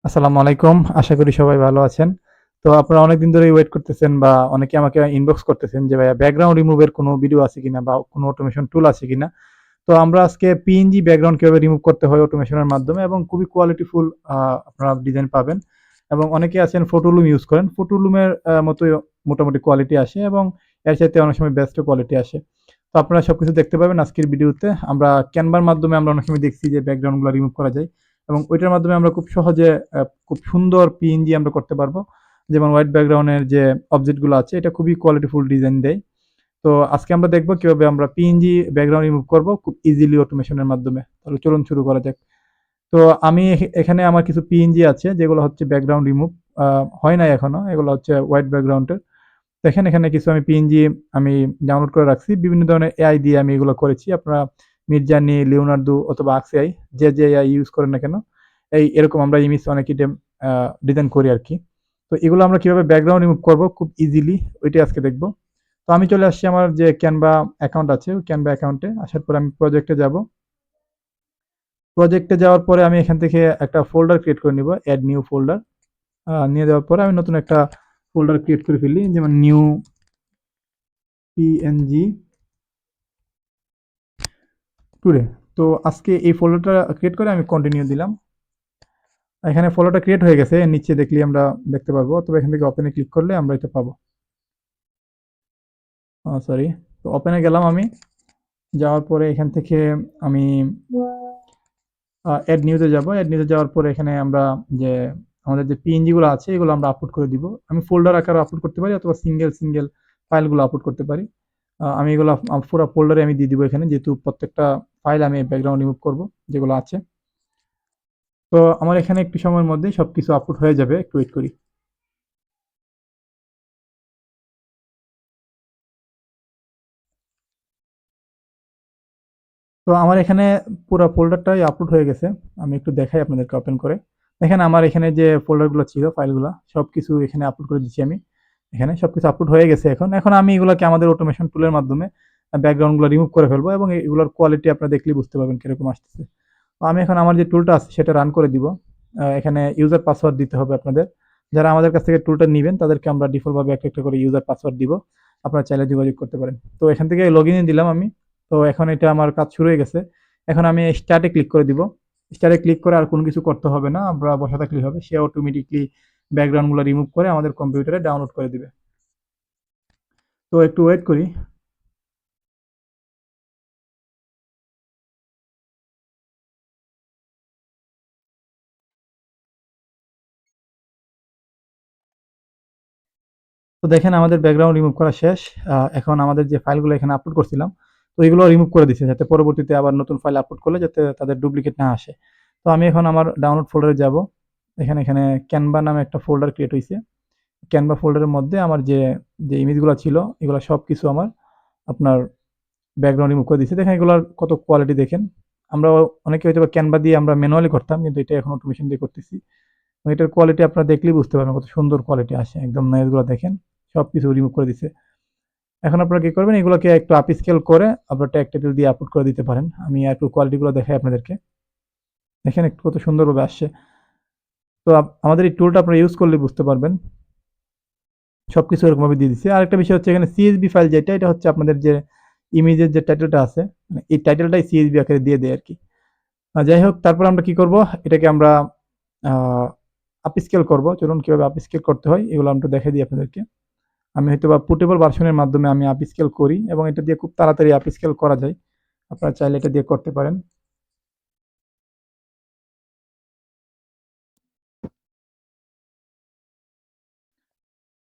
আসসালামু আলাইকুম। আশা করি সবাই ভালো আছেন। তো আপনারা অনেকদিন ধরেই ওয়েট করতেছেন বা অনেকে আমাকে ইনবক্স করতেছেন যে ভাইয়া ব্যাকগ্রাউন্ড রিমুভ এর কোনো ভিডিও আছে কিনা বা কোনো অটোমেশন টুল আছে কিনা। তো আমরা আজকে পিএনজি ব্যাকগ্রাউন্ড কিভাবে রিমুভ করতে হয় অটোমেশন এর মাধ্যমে এবং খুবই কোয়ালিটিফুল আপনারা ডিজাইন পাবেন। এবং অনেকে আছেন ফটোলুম ইউজ করেন। ফটোলুমের মতোই মোটামুটি কোয়ালিটি আসে এবং এর চাইতে অনেক সময় বেস্টও কোয়ালিটি আসে। তো আপনারা সবকিছু দেখতে পাবেন আজকের ভিডিওতে। আমরা ক্যানভার মাধ্যমে আমরা অনেক সময় দেখছি যে ব্যাকগ্রাউন্ডগুলো রিমুভ করা যায় এবং ওইটার মাধ্যমে আমরা খুব সহজে খুব সুন্দর পিএনজি আমরা করতে পারবো। যেমন হোয়াইট ব্যাকগ্রাউন্ডের যে অবজেক্টগুলো আছে এটা খুবই কোয়ালিটিফুল ডিজাইন দেয়। তো আজকে আমরা দেখব কিভাবে আমরা পিএনজি ব্যাকগ্রাউন্ড রিমুভ করব খুব ইজিলি অটোমেশনের মাধ্যমে। তাহলে চলুন শুরু করা যাক। তো আমি এখানে আমার কিছু পিএনজি আছে যেগুলো হচ্ছে ব্যাকগ্রাউন্ড রিমুভ হয় নাই এখনো। এগুলো হচ্ছে হোয়াইট ব্যাকগ্রাউন্ডের। দেখেন এখানে কিছু আমি পিএনজি আমি ডাউনলোড করে রাখছি। বিভিন্ন ধরনের এআই দিয়ে আমি এগুলো করেছি। আপনারা মিডজার্নি, লিওনার্দো অথবা আক্সএআই যে এআই ইউজ করেন না কেন, এরকম আমরা ইমেজ অনেক ডিজাইন করি আরকি। তো এগুলো আমরা কিভাবে ব্যাকগ্রাউন্ড রিমুভ করব খুব ইজিলি ওইটাই আজকে দেখব। তো আমি চলে আসছি আমার যে ক্যানভা অ্যাকাউন্ট আছে, ওই ক্যানভা অ্যাকাউন্টে আসার পরে আমি প্রজেক্টে যাব। প্রজেক্টে যাওয়ার পরে আমি এখান থেকে একটা ফোল্ডার ক্রিয়েট করে নিব, এড নিউ ফোল্ডার। নিয়ে যাওয়ার পরে আমি নতুন একটা ফোল্ডার ক্রিয়েট করে ফেলি, যেমন নিউ পিএনজি টুডে। তো আজকে এই ফোল্ডারটা ক্রিয়েট করে আমি কন্টিনিউ দিলাম। এখানে ফোল্ডারটা ক্রিয়েট হয়ে গেছে, নিচে দেখলে আমরা দেখতে পারবো, অথবা এখান থেকে ওপেনে ক্লিক করলে আমরা এটা পাবো। সরি, তো ওপেনে গেলাম আমি। যাওয়ার পরে এখান থেকে আমি অ্যাড নিউজে যাব। অ্যাড নিউজে যাওয়ার পরে এখানে আমরা যে আমাদের যে পিএনজি গুলো আছে এগুলো আমরা আপলোড করে দিব। আমি ফোল্ডার আকারে আপলোড করতে পারি অথবা সিঙ্গেল সিঙ্গেল ফাইলগুলো আপলোড করতে পারি। আমি এগুলো পুরো ফোল্ডারে আমি দিয়ে দিব এখানে, যেহেতু প্রত্যেকটা ফাইল আমি ব্যাকগ্রাউন্ড রিমুভ করব যেগুলো আছে। তো আমার এখানে একটু সময়ের মধ্যেই সবকিছু আপলোড হয়ে যাবে, একটু ওয়েট করি। তো আমার এখানে পুরো ফোল্ডারটাই আপলোড হয়ে গেছে। আমি একটু দেখাই আপনাদেরকে ওপেন করে। দেখেন আমার এখানে যে ফোল্ডারগুলো ছিল, ফাইলগুলো সবকিছু এখানে আপলোড করে দিচ্ছি আমি। এখানে সবকিছু আপলোড হয়ে গেছে এখন। এখন আমি এগুলোকে আমাদের অটোমেশন টুলের মাধ্যমে ব্যাকগ্রাউন্ডগুলো রিমুভ করে ফেলবো এবং এগুলোর কোয়ালিটি আপনারা দেখলেই বুঝতে পারবেন কিরকম আসতেছে। তো আমি এখন আমার যে টুলটা আছে সেটা রান করে দিব। এখানে ইউজার পাসওয়ার্ড দিতে হবে আপনাদের। যারা আমাদের কাছ থেকে টুলটা নিবেন তাদেরকে আমরা ডিফল্টভাবে একটা একটা করে ইউজার পাসওয়ার্ড দিব। আপনারা চাইলে যোগাযোগ করতে পারেন। তো এখান থেকে লগইন দিলাম আমি। তো এখন এটা আমার কাজ শুরু হয়ে গেছে। এখন আমি স্টার্টে ক্লিক করে দিব। স্টার্টে ক্লিক করে আর কোনো কিছু করতে হবে না। আমরা বসে থাকলেই হবে। সে অটোমেটিকলি ব্যাকগ্রাউন্ডগুলো রিমুভ করে আমাদের কম্পিউটারে ডাউনলোড করে দিবে। তো একটু ওয়েট করি। তো দেখেন আমাদের ব্যাকগ্রাউন্ড রিমুভ করা শেষ। এখন আমাদের যে ফাইলগুলো এখানে আপলোড করছিলাম, তো এগুলো রিমুভ করে দিচ্ছে যাতে পরবর্তীতে আবার নতুন ফাইল আপলোড করলে যাতে তাদের ডুপ্লিকেট না আসে। তো আমি এখন আমার ডাউনলোড ফোল্ডারে যাব। এখানে ক্যানভা নামে একটা ফোল্ডার ক্রিয়েট হইছে। ক্যানভা ফোল্ডারের মধ্যে আমার যে ইমেজগুলো ছিল এগুলো সবকিছু আমার আপনার ব্যাকগ্রাউন্ড রিমুভ করে দিচ্ছে। দেখেন এগুলার কত কোয়ালিটি দেখেন। আমরা অনেকে হয়তোবা ক্যানভা দিয়ে আমরা ম্যানুয়ালি করতাম, কিন্তু এটা এখন অটোমেশন দিয়ে করতেছি। এটার কোয়ালিটি আপনারা দেখলেই বুঝতে পারবেন কত সুন্দর কোয়ালিটি আসে। একদম নয়েজগুলো দেখেন। সবকিছু রিমুভ করে দিচ্ছে। এখন আপনারা কি করবেন, এগুলোকে একটু আপস্কেল করে আপনার ট্যাগ টাইটেল দিয়ে আপলোড করে দিতে পারেন। আমি একটু কোয়ালিটিগুলো দেখাই আপনাদেরকে। দেখেন একটু কত সুন্দরভাবে আসছে। তো আমাদের এই টুলটা আপনারা ইউজ করলে বুঝতে পারবেন। সবকিছু এরকমভাবে দিয়ে দিচ্ছে। আরেকটা বিষয় হচ্ছে এখানে সিএসভি ফাইল যেটা, এটা হচ্ছে আপনাদের যে ইমেজের যে টাইটেলটা আছে, মানে এই টাইটেলটাই সিএসভি আকারে দিয়ে দেয় আরকি। যাই হোক, তারপর আমরা কি করব, এটাকে আমরা আ আপস্কেল করব। চলুন কিভাবে আপস্কেল করতে হয় এগুলো আমি একটু দেখাই দিই আপনাদেরকে। আমি হয়তোবা পোর্টেবল ভার্সনের মাধ্যমে আমি আপস্কেল করি এবং এটা দিয়ে খুব তাড়াতাড়ি আপস্কেল করা যায়। আপনারা চাইলে এটা দিয়ে করতে পারেন।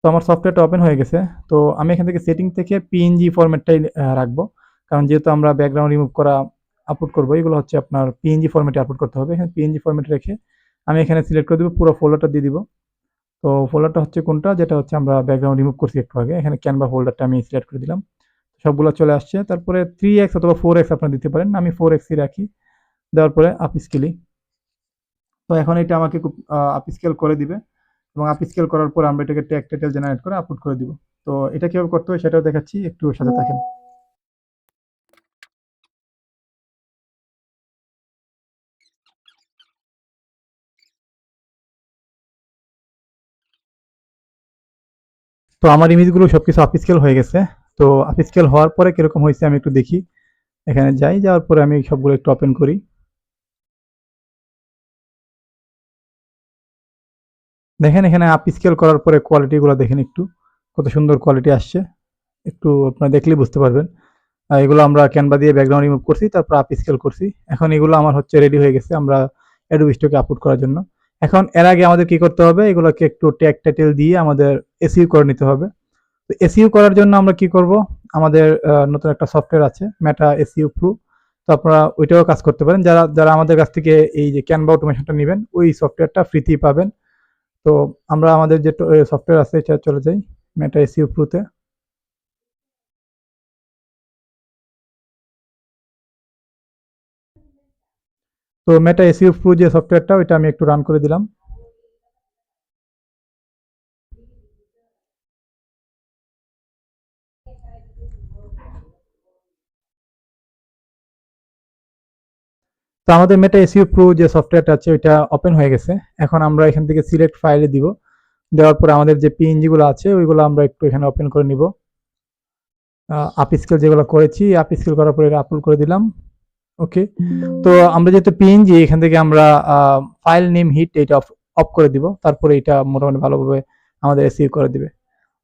তো আমার সফটওয়্যারটা ওপেন হয়ে গেছে। তো আমি এখান থেকে সেটিং থেকে পিএনজি ফরম্যাটটাই রাখবো। কারণ যেহেতু আমরা ব্যাকগ্রাউন্ড রিমুভ করা আপলোড করবো, এগুলো হচ্ছে আপনার পিএনজি ফরম্যাটে আপলোড করতে হবে। এখানে পিএনজি ফরম্যাটে রেখে আমি এখানে সিলেক্ট করে দিব, পুরো ফোল্ডারটা দিয়ে দিব। তো ফোল্ডারটা হচ্ছে কোনটা, যেটা হচ্ছে আমরা ব্যাকগ্রাউন্ড রিমুভ করছি একটু আগে। এখানে ক্যানভা ফোল্ডারটা আমি সিলেক্ট করে দিলাম। সবগুলো চলে আসছে। তারপরে 3x অথবা 4x আপনারা দিতে পারেন। আমি 4x ই রাখি। দেওয়ার পরে আপস্কেলি। তো এখন এটা আমাকে খুব আপস্কেল করে দিবে এবং আপস্কেল করার পর আমরা এটাকে ট্যাগ টাইটেল জেনারেট করে আপলোড করে দিব। তো এটা কিভাবে করতে হয় সেটাও দেখাচ্ছি, একটু সাথে থাকেন। তো আমার ইমেজগুলো সবকিছু আপস্কেল হয়ে গেছে। তো আপস্কেল হওয়ার পরে কিরকম হয়েছে আমি একটু দেখি। এখানে যাই, যাওয়ার পরে আমি সবগুলো একটু ওপেন করি। দেখেন এখানে আপস্কেল করার পরে কোয়ালিটিগুলো দেখেন একটু, কত সুন্দর কোয়ালিটি আসছে। একটু আপনারা দেখলেই বুঝতে পারবেন। এগুলো আমরা ক্যানভা দিয়ে ব্যাকগ্রাউন্ড রিমুভ করছি, তারপর আপস্কেল করছি। এখন এগুলো আমার হচ্ছে রেডি হয়ে গেছে আমরা অ্যাডোবি স্টকে আপলোড করার জন্য। এখন এর আগে আমাদের কি করতে হবে, এগুলোকে একটু ট্যাগ টাইটেল দিয়ে আমাদের এসইও করে নিতে হবে। তো এসইও করার জন্য আমরা কি করব, আমাদের নতুন একটা সফটওয়্যার আছে মেটা এসইও প্রো। তো আপনারা ওইটাও কাজ করতে পারেন। যারা যারা আমাদের কাছ থেকে এই যে ক্যানভা অটোমেশনটা নেবেন, ওই সফটওয়্যারটা ফ্রিতেই পাবেন। তো আমরা আমাদের যে সফটওয়্যার আছে এটা চলে যাই মেটা এসইও প্রোতে। তো মেটা এসইও প্রো যে সফটওয়্যারটা, ওইটা আমি একটু রান করে দিলাম। তো আমাদের মেটা এসইও প্রো যে সফটওয়্যারটা আছে ওইটা ওপেন হয়ে গেছে। এখন আমরা এখান থেকে সিলেক্ট ফাইলে দিব। দেওয়ার পরে আমাদের যে পিএনজি গুলো আছে ওইগুলো আমরা একটু এখানে ওপেন করে নিব। আপস্কেল যেগুলো করেছি, আপস্কেল করার পরে আপলোড করে দিলাম। ওকে। তো আমরা যেহেতু পিএনজি, এখান থেকে আমরা ফাইল নেম হিট এটা অফ করে দিব। তারপরে এটা মোটামুটি ভালোভাবে আমাদের এসইও করে দিবে।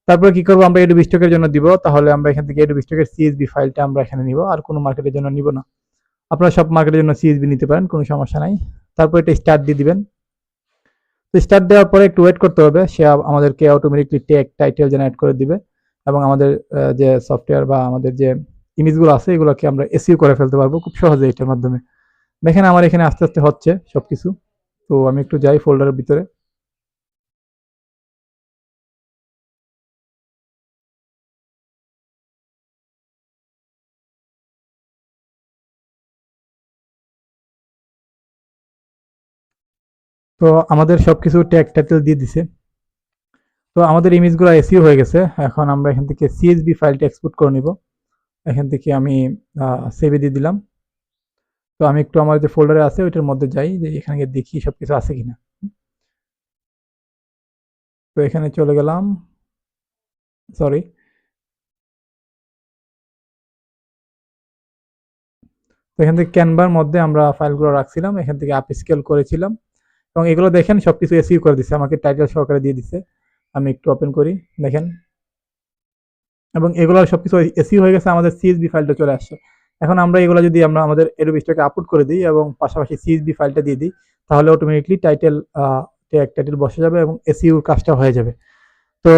তারপরে কি করব, আমরা অ্যাডোবি স্টকের জন্য দিব। তাহলে আমরা এখান থেকে অ্যাডোবি স্টকের সিএসভি ফাইলটা আমরা এখানে নিব, আর কোনো মার্কেটের জন্য নিব না। আপনারা সব মার্কেটের জন্য সিএসভি নিতে পারেন, কোনো সমস্যা নাই। তারপর এটা স্টার্ট দিয়ে দিবেন। তো স্টার্ট দেওয়ার পরে একটু ওয়েট করতে হবে, সে আমাদেরকে অটোমেটিকলি ট্যাগ টাইটেল জেনারেট করে দিবে এবং আমাদের যে সফটওয়্যার বা আমাদের যে ইমেজগুলো আছে এগুলোকে আমরা এসইও করে ফেলতে পারবো খুব সহজে এটার মাধ্যমে। দেখেন আমার এখানে আস্তে আস্তে হচ্ছে সবকিছু। তো আমি একটু যাই ফোল্ডারের ভিতরে। তো আমাদের সবকিছু ট্যাগ টাইটেল দিয়ে দিছে। তো আমাদের ইমেজগুলো এসইও হয়ে গেছে। এখন আমরা এখান থেকে সিএসভি ফাইলটা এক্সপোর্ট করে নিব। এখান থেকে আমি সেভে দিয়ে দিলাম। তো আমি একটু আমার যে ফোল্ডারে আছে ওইটার মধ্যে যাই, যে এখানে গিয়ে দেখি সবকিছু আছে কিনা। তো এখানে চলে গেলাম, সরি। তো এখান থেকে ক্যানভার মধ্যে আমরা ফাইলগুলো রাখছিলাম, এখান থেকে আপ স্কেল করেছিলাম এবং এগুলো দেখেন সবকিছু এসইও করে দিচ্ছে, আমাকে টাইটেল সহকারে দিয়ে দিচ্ছে। আমি একটু ওপেন করি, দেখেন। এবং এগুলো সবকিছু এসইও হয়ে গেছে, আমাদের সিএসভি ফাইলটা চলে আসছে। এখন আমরা এগুলো যদি আমরা আমাদের অ্যাডোবি স্টকে আপলোড করে দিই এবং পাশাপাশি সিএসভি ফাইলটা দিয়ে দিই, তাহলে অটোমেটিকলি টাইটেল ট্যাগ টাইটেল বসে যাবে এবং এসইওর কাজটা হয়ে যাবে। তো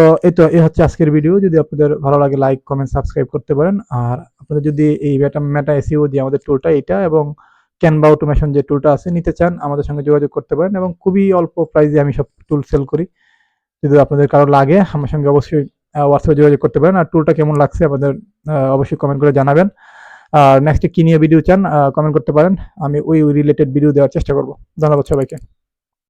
এই হচ্ছে আজকের ভিডিও। যদি আপনাদের ভালো লাগে লাইক কমেন্ট সাবস্ক্রাইব করতে পারেন। আর আপনাদের যদি এই মেটা এসইও যে আমাদের টুলটা এটা এবং ক্যানভা অটোমেশন যে টুলটা আছে নিতে চান, আমাদের সঙ্গে যোগাযোগ করতে পারেন এবং খুবই অল্প প্রাইসে আমি সব টুল সেল করি। যদি আপনাদের কারো লাগে আমার সঙ্গে অবশ্যই হোয়াটসঅ্যাপে যোগাযোগ করতে পারেন। আর টুলটা কেমন লাগছে আপনাদের অবশ্যই কমেন্ট করে জানাবেন। আর নেক্সট কি নিয়ে ভিডিও চান কমেন্ট করতে পারেন, আমি ওই রিলেটেড ভিডিও দেওয়ার চেষ্টা করব। ধন্যবাদ সবাইকে।